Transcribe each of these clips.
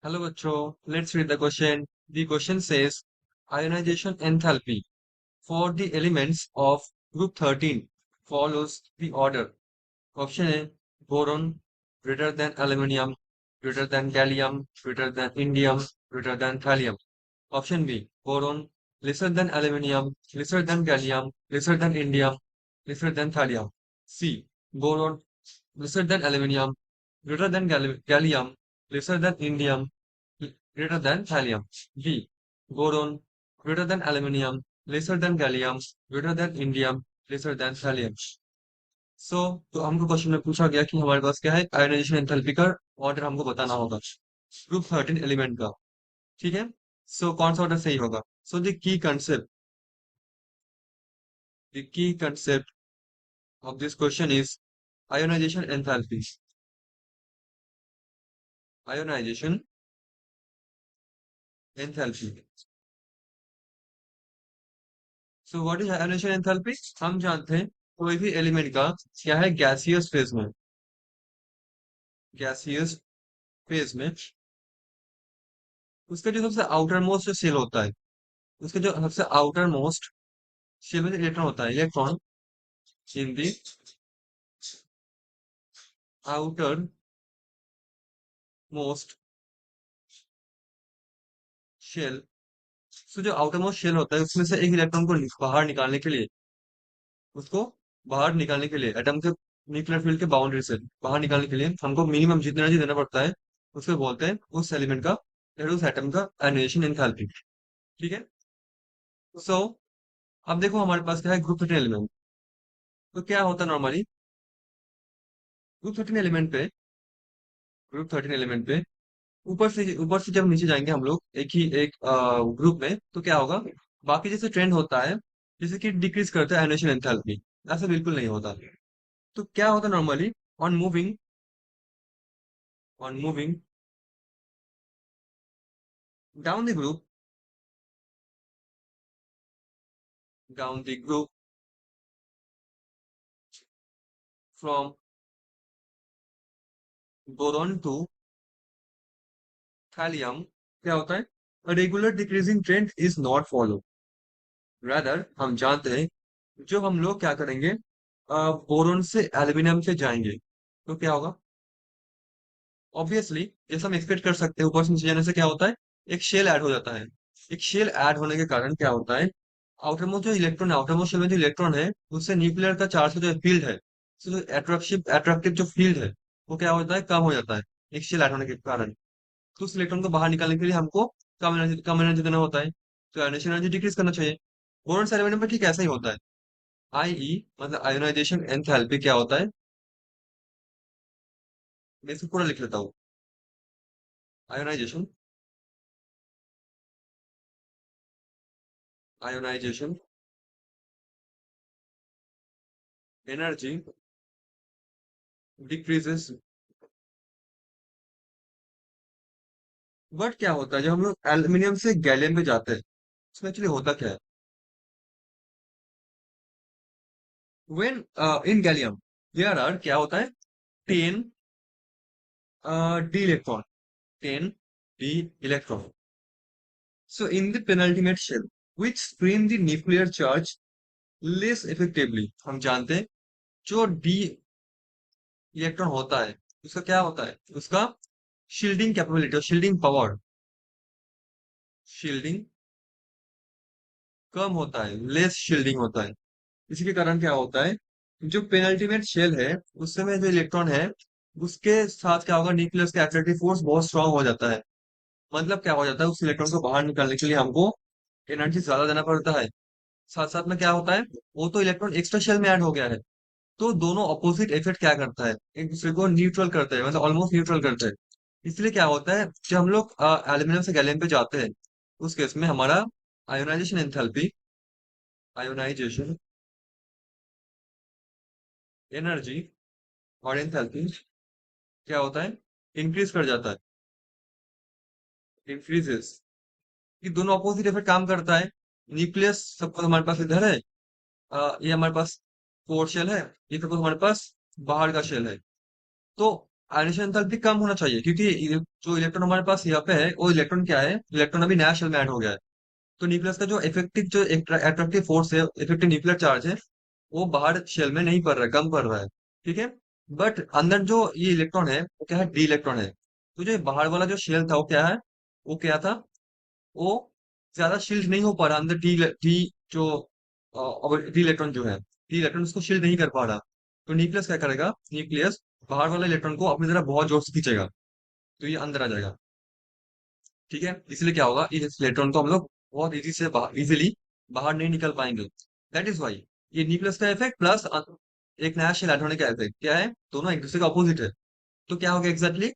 Hello बच्चों, let's read the question. The question says ionization enthalpy for the elements of group 13 follows the order. Option A, boron greater than aluminium, greater than gallium, greater than indium, greater than thallium. Option B, boron lesser than aluminium, lesser than gallium, lesser than indium, lesser than thallium. C, boron lesser than aluminium, greater than gallium, lesser than indium, greater than thallium. B, boron greater than aluminium, lesser than gallium, greater than indium, lesser than thallium. सो तो हमको question में पूछा गया कि हमारे पास क्या है ionisation enthalpy का ऑर्डर हमको बताना होगा ग्रुप 13 एलिमेंट का। ठीक है। सो कौन सा ऑर्डर सही होगा? So the key concept of this question is ionisation enthalpy. Ionisation enthalpy. So what is ionisation enthalpy? हम जानते हैं कोई भी एलिमेंट का क्या है गैसियस फेज में। गैसियस फेज में उसका जो सबसे आउटर मोस्ट शेल होता है, उसका जो सबसे आउटर मोस्ट शेल में इलेक्ट्रॉन होता है, electron in the outermost shell. तो जो आउटर मोस्ट शेल होता है उसमें से एक इलेक्ट्रॉन को बाहर निकालने के लिए, उसको बाहर निकालने के लिए एटम के न्यूक्लियर फील्ड के बाउंड्री से बाहर निकालने के लिए हमको मिनिमम जितना एनर्जी देना पड़ता है, उसको बोलते हैं उस एलिमेंट का या उस एटम का आयोनाइजेशन एंथैल्पी। ठीक है। सो अब देखो हमारे पास क्या है ग्रुप 13 एलिमेंट। तो क्या होता है नॉर्मली ग्रुप 13 एलिमेंट पे, ग्रुप 13 एलिमेंट पे ऊपर से जब नीचे जाएंगे हम लोग एक ही एक ग्रुप में, तो क्या होगा? बाकी जैसे ट्रेंड होता है, जैसे कि डिक्रीज करता है आयोनाइजेशन एंथैल्पी, ऐसा बिल्कुल नहीं होता। तो क्या होता है normally on moving on moving down the group, down the group from boron to thallium, क्या होता है regular decreasing trend is not follow. Rather हम जानते हैं जो हम लोग क्या करेंगे, बोरोन से एल्यूमिनियम पे जाएंगे, तो क्या होगा? ऑब्वियसली जैसा हम एक्सपेक्ट कर सकते हैं ऊपर से नीचे जाने से क्या होता है, एक शेल ऐड हो जाता है। एक शेल ऐड होने के कारण क्या होता है, आउटर मोस्ट जो इलेक्ट्रॉन है, आउटर मोस्ट शेल में जो इलेक्ट्रॉन है उससे न्यूक्लियर का चार्ज जो फील्ड है, जो एट्रैक्टिव जो फील्ड है वो क्या होता है, कम हो जाता है एक शेल ऐड होने के कारण। तो उस इलेक्ट्रॉन को बाहर निकालने के लिए हमको कम एनर्जी देना होता है, तो आयोनाइजेशन एनर्जी डिक्रीज करना चाहिए। बोरॉन से एल्यूमिनियम में ठीक ऐसा ही होता है। मतलब आयोनाइजेशन एंथैल्पी क्या होता है, मैं इसको पूरा लिख लेता हूँ। Ionization ionization energy decreases. But क्या होता है जब हम लोग एल्यूमिनियम से गैलियम पे जाते हैं, उसमें एक्चुअली होता क्या है? When in gallium there are क्या होता है 10 D electron, 10 D electron. So in the penultimate shell which screen the nuclear charge less effectively, हम जानते हैं जो डी इलेक्ट्रॉन होता है उसका क्या होता है, उसका शील्डिंग कैपेबिलिटी और शील्डिंग पावर, शील्डिंग कम होता है, लेस शील्डिंग होता है। इसी के कारण क्या होता है, जो पेनल्टीमेट शेल है उस समय जो इलेक्ट्रॉन है उसके साथ क्या होगा, न्यूक्लियस का अट्रैक्टिव फोर्स बहुत स्ट्रांग हो जाता है। मतलब क्या हो जाता है, उस इलेक्ट्रॉन को बाहर निकालने के लिए हमको एनर्जी ज्यादा देना पड़ता है। साथ साथ में क्या होता है, वो तो इलेक्ट्रॉन एक्स्ट्रा शेल में ऐड हो गया है, तो दोनों ऑपोजिट इफेक्ट क्या करता है, एक दूसरे को न्यूट्रल करते हैं, मतलब ऑलमोस्ट न्यूट्रल करते हैं। इसलिए क्या होता है जब हम लोग एल्यूमिनियम से गैलियम पे जाते हैं, उस केस में हमारा आयोनाइजेशन एंथैल्पी, आयोनाइजेशन एनर्जी और एंथैल्पी क्या होता है, इंक्रीज कर जाता है, इंक्रीजेस। ये दोनों अपोजिट इफेक्ट काम करता है। न्यूक्लियस सपोज हमारे पास इधर है, ये हमारे पास कोर शेल है, ये सपोज हमारे पास बाहर का शेल है। तो आयनेशन एंथैल्पी कम होना चाहिए, क्योंकि जो इलेक्ट्रॉन हमारे पास यहाँ पे है वो इलेक्ट्रॉन क्या है, इलेक्ट्रॉन अभी नया शेल में ऐड हो गया है। तो न्यूक्लियस का जो इफेक्टिव जो अट्रैक्टिव फोर्स है, इफेक्टिव न्यूक्लियर चार्ज है, वो बाहर शेल में नहीं पड़ रहा है, कम पड़ रहा है। ठीक है। बट अंदर जो ये इलेक्ट्रॉन है वो क्या है, डी इलेक्ट्रॉन है। तो जो बाहर वाला जो शेल था वो क्या है, वो क्या था, वो ज्यादा शील्ड नहीं हो पा रहा अंदर, डी डी जो डी इलेक्ट्रॉन जो है, डी इलेक्ट्रॉन उसको शील्ड नहीं कर पा रहा। तो न्यूक्लियस क्या करेगा, न्यूक्लियस बाहर वाले इलेक्ट्रॉन को अपनी तरफ बहुत जोर से खींचेगा, तो ये अंदर आ जाएगा। ठीक है, इसलिए क्या होगा, इस इलेक्ट्रॉन को हम लोग बहुत इजी से इजीली बाहर नहीं निकल पाएंगे। दैट इज वाई ये न्यूक्लियस का इफेक्ट प्लस एक नया शेल ऐड होने का इफेक्ट क्या है, दोनों एक दूसरे का अपोजिट है। तो क्या होगा एग्जैक्टली,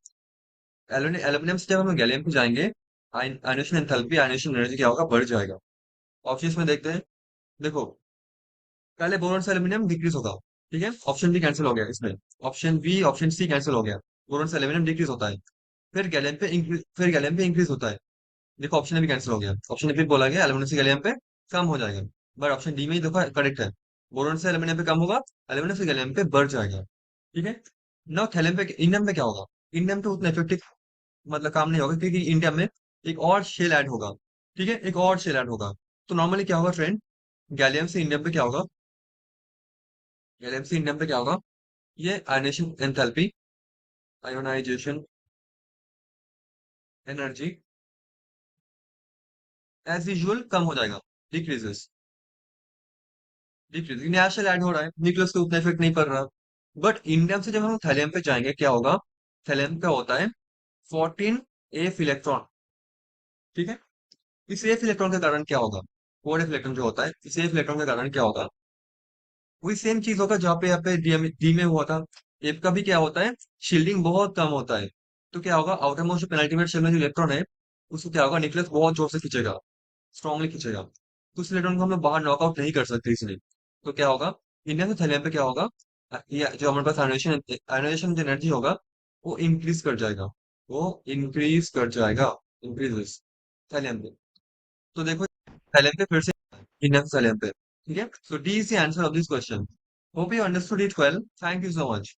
एल्यूमिनियम से जब हम गैलियम पे जाएंगे, आयनेशन एंथैल्पी, आयनेशन एनर्जी क्या होगा, बढ़ जाएगा। ऑप्शंस में देखते हैं। देखो, पहले बोरॉन से एल्यूमिनियम डिक्रीज होगा। ठीक है, ऑप्शन बी कैंसिल हो गया इसमें। Option B, option C cancel हो गया। बोरॉन से एल्यूमिनियम डिक्रीज होता है। फिर गैलियम पे इंक्रीज होता है। देखो, ऑप्शन भी कैंसिल हो गया। ऑप्शन भी बोला गया एल्यूमिनियम से गैलियम पे कम हो जाएगा, बट ऑप्शन डी में ही देखो करेक्ट है। बोरॉन से एल्यूमिनियम पे कम होगा, एल्यूमिनियम से गैलियम पे बढ़ जाएगा। ठीक है। नाउ थैलियम पे, इंडियम पे क्या होगा, इंडियम पे उतना इफेक्टिव मतलब काम नहीं होगा, क्योंकि इंडिया में एक और शेल ऐड होगा। ठीक है, एक और शेल ऐड होगा। तो नॉर्मली क्या होगा फ्रेंड, गैलियम से इंडियम पे क्या होगा, गैलियम से इंडियम पे क्या होगा, ये ionisation enthalpy, ionisation energy as usual कम हो जाएगा, डिक्रीजेस। डिक्रीज, नया शेल ऐड हो रहा है, न्यूक्लियस पे उतना इफेक्ट नहीं पड़ रहा। बट इंडियम से जब हम थैलियम पे जाएंगे क्या होगा, थैलियम का होता है 14 एफ इलेक्ट्रॉन। ठीक है। इस एफ इलेक्ट्रॉन के कारण क्या होगा, 4 एफ इलेक्ट्रॉन जो होता है, इस एफ इलेक्ट्रॉन के कारण क्या होगा, वही सेम चीज होगा जहाँ पे यहाँ पे डी में हुआ था। एफ का भी क्या होता है, शील्डिंग बहुत कम होता है। तो क्या होगा, आउटर मोस्ट पेनल्टीमेट शेल में जो इलेक्ट्रॉन है, उसको क्या होगा, न्यूक्लियस बहुत जोर से खींचेगा, स्ट्रांगली खींचेगा। तो उस इलेक्ट्रॉन को हम लोग बाहर नॉकआउट नहीं कर सकते इसलिए। तो क्या होगा, इंडियन से थैलियम पे क्या होगा, ये जो हमारे पास आयोनाइजेशन आयोनाइजेशन जो एनर्जी होगा, वो इंक्रीज कर जाएगा, वो इंक्रीज कर जाएगा, इंक्रीजेस थैलियम पे। तो देखो, थैलियम पे फिर से इंडियन थैलियम पे। ठीक है, so D is the answer of this question. Hope you understood it well, thank you so much.